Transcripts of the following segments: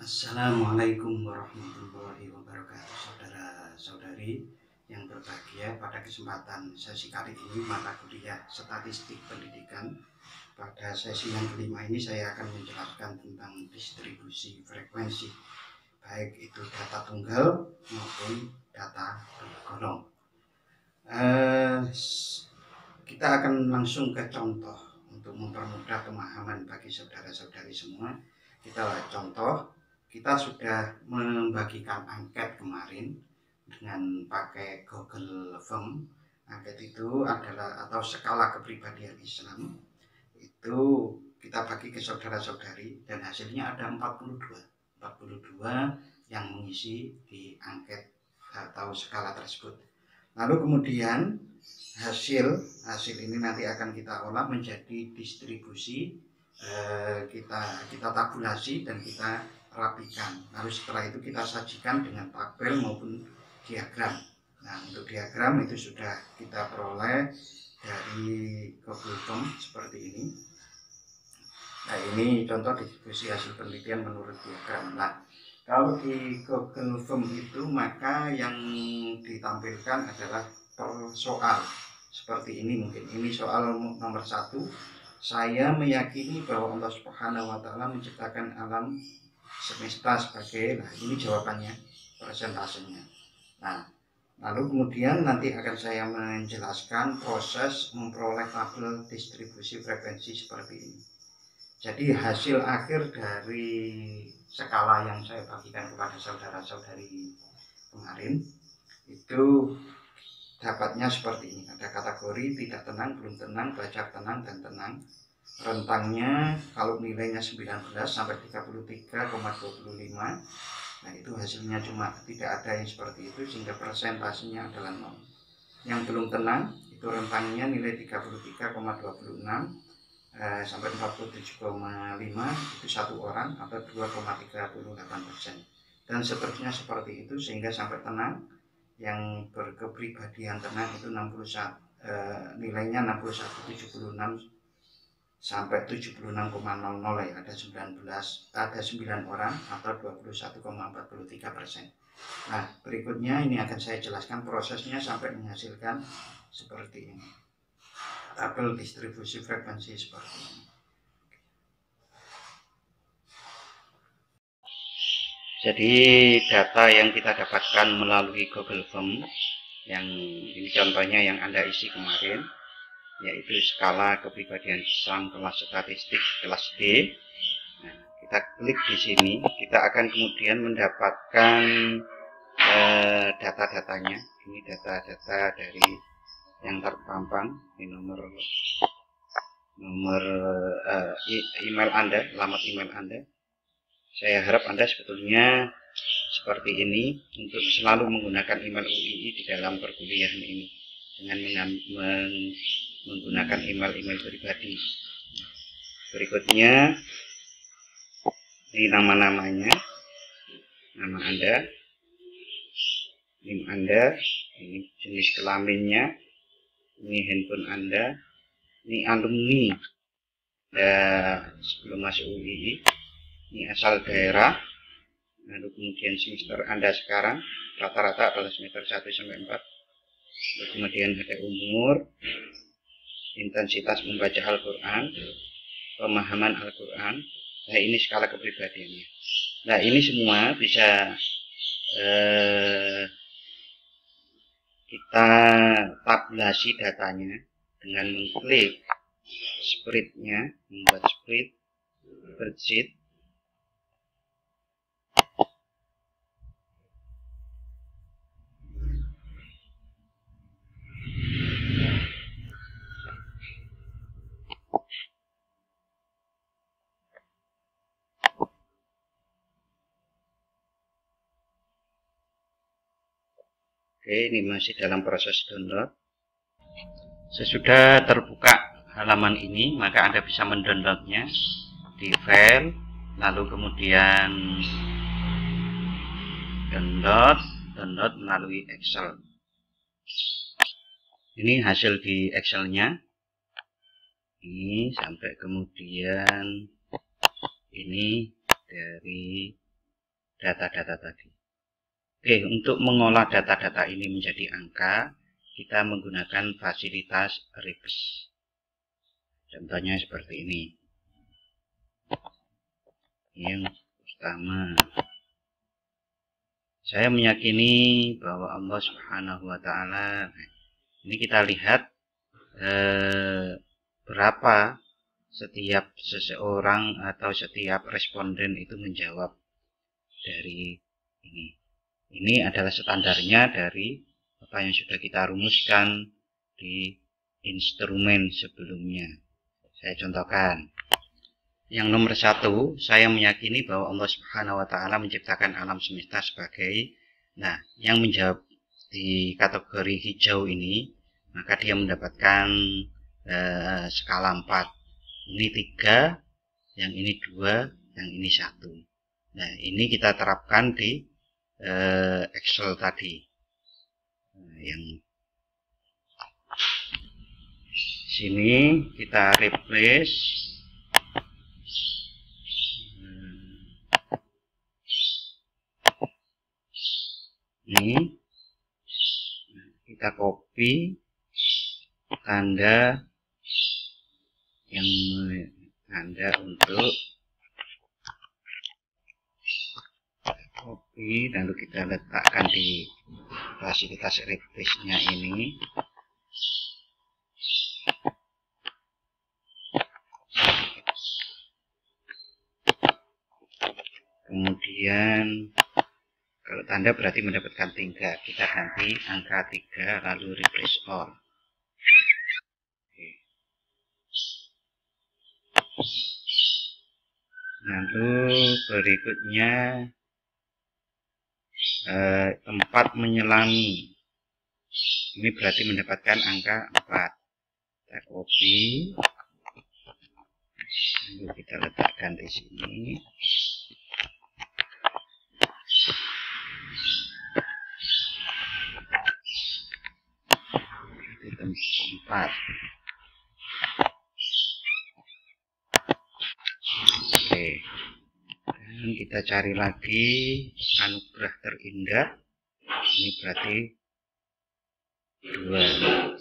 Assalamualaikum warahmatullahi wabarakatuh, saudara-saudari yang berbahagia. Pada kesempatan sesi kali ini mata kuliah statistik pendidikan, pada sesi yang kelima ini saya akan menjelaskan tentang distribusi frekuensi, baik itu data tunggal maupun data bergolong. Kita akan langsung ke contoh untuk mempermudah pemahaman bagi saudara-saudari semua. Kita contoh. Kita sudah membagikan angket kemarin dengan pakai Google Form. Angket itu adalah atau skala kepribadian Islam. Itu kita bagi ke saudara-saudari dan hasilnya ada 42 yang mengisi di angket atau skala tersebut. Lalu kemudian hasil ini nanti akan kita olah menjadi distribusi, kita tabulasi dan kita rapikan. Lalu setelah itu kita sajikan dengan tabel maupun diagram. Nah, untuk diagram itu sudah kita peroleh dari Google Form seperti ini. Nah, ini contoh distribusi hasil penelitian menurut diagram. Nah, kalau di Google Form itu maka yang ditampilkan adalah per soal seperti ini. Mungkin ini soal nomor 1. Saya meyakini bahwa Allah Subhanahu wa Ta'ala menciptakan alam semesta sebagai, nah ini jawabannya, persentasenya. Nah, lalu kemudian nanti akan saya menjelaskan proses memperoleh tabel distribusi frekuensi seperti ini. Jadi hasil akhir dari skala yang saya bagikan kepada saudara-saudari kemarin itu dapatnya seperti ini. Ada kategori tidak tenang, belum tenang, belajar tenang, dan tenang. Rentangnya kalau nilainya 19 sampai 33,25. Nah, itu hasilnya cuma tidak ada yang seperti itu sehingga persentasenya adalah 0. Yang belum tenang itu rentangnya nilai 33,26 sampai 47,5, itu 1 orang atau 2,38%. Dan seterusnya seperti itu sehingga sampai tenang. Yang berkepribadian tenang itu 61, nilainya 61,76 sampai 76,00 ya, ada 9 orang atau 21,43%. Nah, berikutnya ini akan saya jelaskan prosesnya sampai menghasilkan seperti ini. Tabel distribusi frekuensi seperti ini. Jadi data yang kita dapatkan melalui Google Form, yang ini contohnya yang Anda isi kemarin, yaitu skala kepribadian Islam kelas statistik kelas D. Nah, kita klik di sini, kita akan kemudian mendapatkan data-datanya. Ini data-data dari yang terpampang, ini nomor email Anda, alamat email Anda. Saya harap Anda sebetulnya seperti ini untuk selalu menggunakan email UII di dalam perkuliahan ini dengan menggunakan email pribadi. Berikutnya ini nama-namanya, nama Anda, NIM Anda, ini jenis kelaminnya, ini handphone Anda, ini alumni sebelum masuk UII, ini asal daerah, lalu kemudian semester Anda sekarang, rata-rata adalah semester 1 sampai 4, lalu kemudian ada umur, intensitas membaca Al-Quran, pemahaman Al-Quran. Nah, ini skala kepribadiannya. Nah, ini semua bisa kita tabulasi datanya dengan mengklik spreadnya, membuat spreadsheet. Oke, ini masih dalam proses download. Sesudah terbuka halaman ini, maka Anda bisa mendownloadnya di file, lalu kemudian download melalui Excel. Ini hasil di Excelnya. Ini sampai kemudian ini dari data-data tadi. Oke, untuk mengolah data-data ini menjadi angka, kita menggunakan fasilitas replace. Contohnya seperti ini. Yang pertama, saya meyakini bahwa Allah Subhanahu wa Ta'ala, ini kita lihat berapa setiap seseorang atau setiap responden itu menjawab dari ini. Ini adalah standarnya dari apa yang sudah kita rumuskan di instrumen sebelumnya. Saya contohkan. Yang nomor 1, saya meyakini bahwa Allah Subhanahu wa Ta'ala menciptakan alam semesta sebagai, nah, yang menjawab di kategori hijau ini, maka dia mendapatkan skala 4. Ini 3, yang ini 2, yang ini 1. Nah, ini kita terapkan di Excel tadi. Yang sini kita replace. Ini kita copy tanda yang tanda untuk copy, lalu kita letakkan di fasilitas replace-nya ini. Kemudian kalau tanda berarti mendapatkan 3, kita ganti angka 3 lalu replace all. Oke. Lalu berikutnya tempat menyelami. Ini berarti mendapatkan angka 4. Kita copy, lalu kita letakkan di sini. Tempat. Oke, dan kita cari lagi anugerah terindah. Ini berarti 2.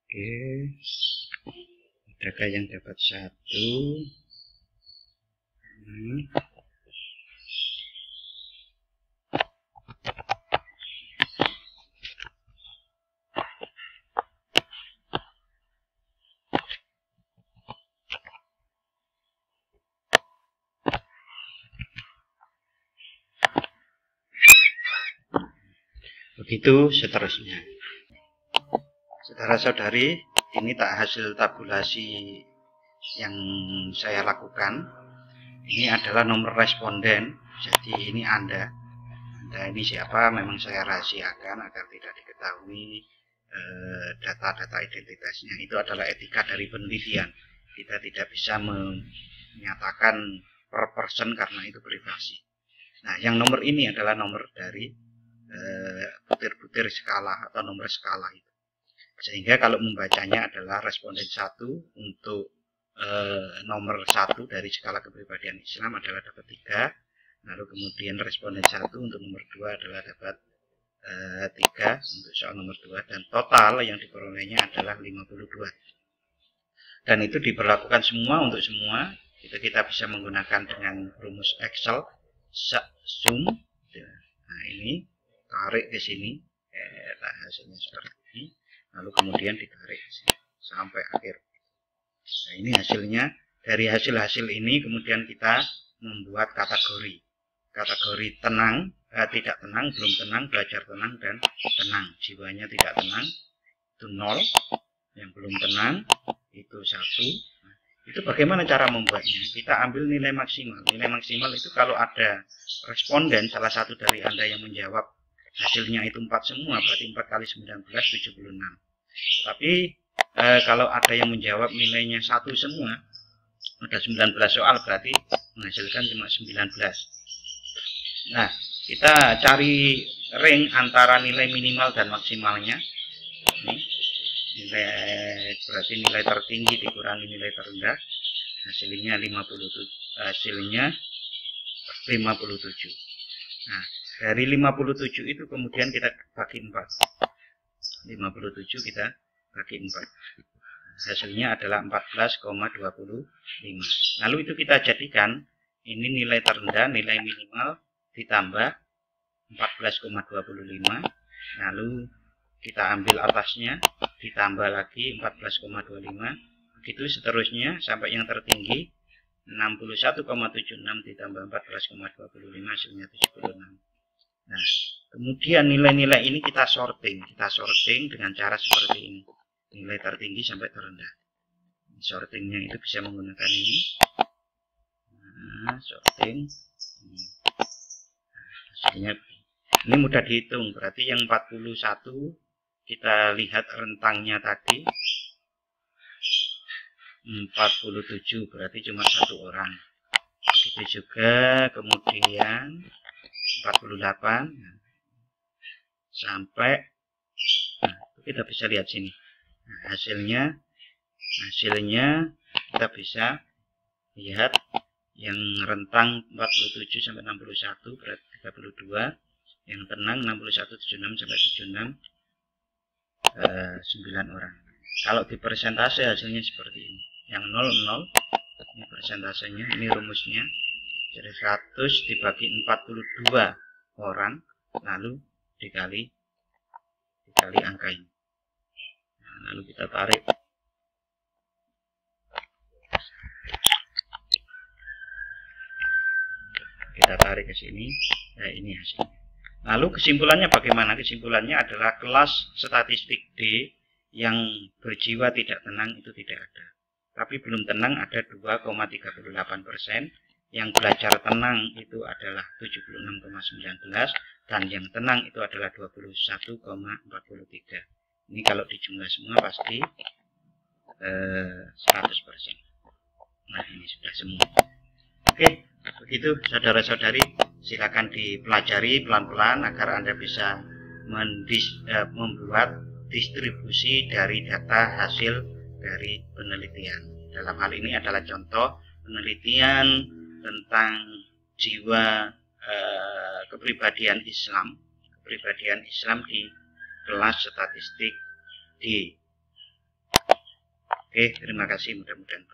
Oke, adakah yang dapat 1? Begitu seterusnya. Saudara-saudari, ini tak hasil tabulasi yang saya lakukan. Ini adalah nomor responden. Jadi ini Anda ini siapa, memang saya rahasiakan agar tidak diketahui data-data identitasnya. Itu adalah etika dari penelitian. Kita tidak bisa menyatakan per person karena itu privasi. Nah, yang nomor ini adalah nomor dari butir-butir skala atau nomor skala itu. Sehingga kalau membacanya adalah responden 1 untuk nomor 1 dari skala kepribadian Islam adalah dapat 3. Lalu kemudian responden 1 untuk nomor 2 adalah dapat 3 untuk soal nomor 2. Dan total yang diperolehnya adalah 52. Dan itu diberlakukan semua untuk semua. Kita bisa menggunakan dengan rumus Excel sum. Nah, ini tarik ke sini, hasilnya seperti ini, lalu kemudian ditarik ke sini sampai akhir. Nah, ini hasilnya. Dari hasil-hasil ini kemudian kita membuat kategori tenang, tidak tenang, belum tenang, belajar tenang, dan tenang. Jiwanya tidak tenang itu 0, yang belum tenang itu 1. Nah, itu bagaimana cara membuatnya? Kita ambil nilai maksimal. Nilai maksimal itu kalau ada responden salah satu dari Anda yang menjawab hasilnya itu 4 semua, berarti 4 kali 19, 76. Tapi kalau ada yang menjawab nilainya 1 semua, ada 19 soal, berarti menghasilkan cuma 19. Nah, kita cari range antara nilai minimal dan maksimalnya. Ini nilai, berarti nilai tertinggi dikurangi nilai terendah, hasilnya 57. Nah, dari 57 itu kemudian kita bagi 4. 57 kita bagi 4. Hasilnya adalah 14,25. Lalu itu kita jadikan ini nilai terendah, nilai minimal ditambah 14,25. Lalu kita ambil atasnya ditambah lagi 14,25. Begitu seterusnya sampai yang tertinggi 61,76 ditambah 14,25 hasilnya 76. Nah, kemudian nilai-nilai ini kita sorting dengan cara seperti ini. Nilai tertinggi sampai terendah. Sortingnya itu bisa menggunakan ini. Nah, sorting. Hasilnya ini mudah dihitung. Berarti yang 41 kita lihat rentangnya tadi 47, berarti cuma 1 orang. Begitu juga kemudian 48 sampai, nah, kita bisa lihat sini. Nah, hasilnya kita bisa lihat yang rentang 47 sampai 61 berarti 32, yang tenang 61 76 sampai 76 9 orang. Kalau di persentase hasilnya seperti ini. Yang 00 ini persentasenya, ini rumusnya. Jadi 100 dibagi 42 orang lalu dikali angka ini. Nah, lalu kita tarik. Kita tarik ke sini. Nah, ini hasilnya. Lalu kesimpulannya bagaimana? Kesimpulannya adalah kelas statistik D yang berjiwa tidak tenang itu tidak ada. Tapi belum tenang ada 2,38%. Yang belajar tenang itu adalah 76,19 dan yang tenang itu adalah 21,43. Ini kalau dijumlah semua pasti 100%. Nah, ini sudah semua. Oke, begitu saudara-saudari, silakan dipelajari pelan-pelan agar Anda bisa membuat distribusi dari data hasil dari penelitian. Dalam hal ini adalah contoh penelitian tentang jiwa kepribadian Islam di kelas statistik D. Oke, terima kasih, mudah-mudahan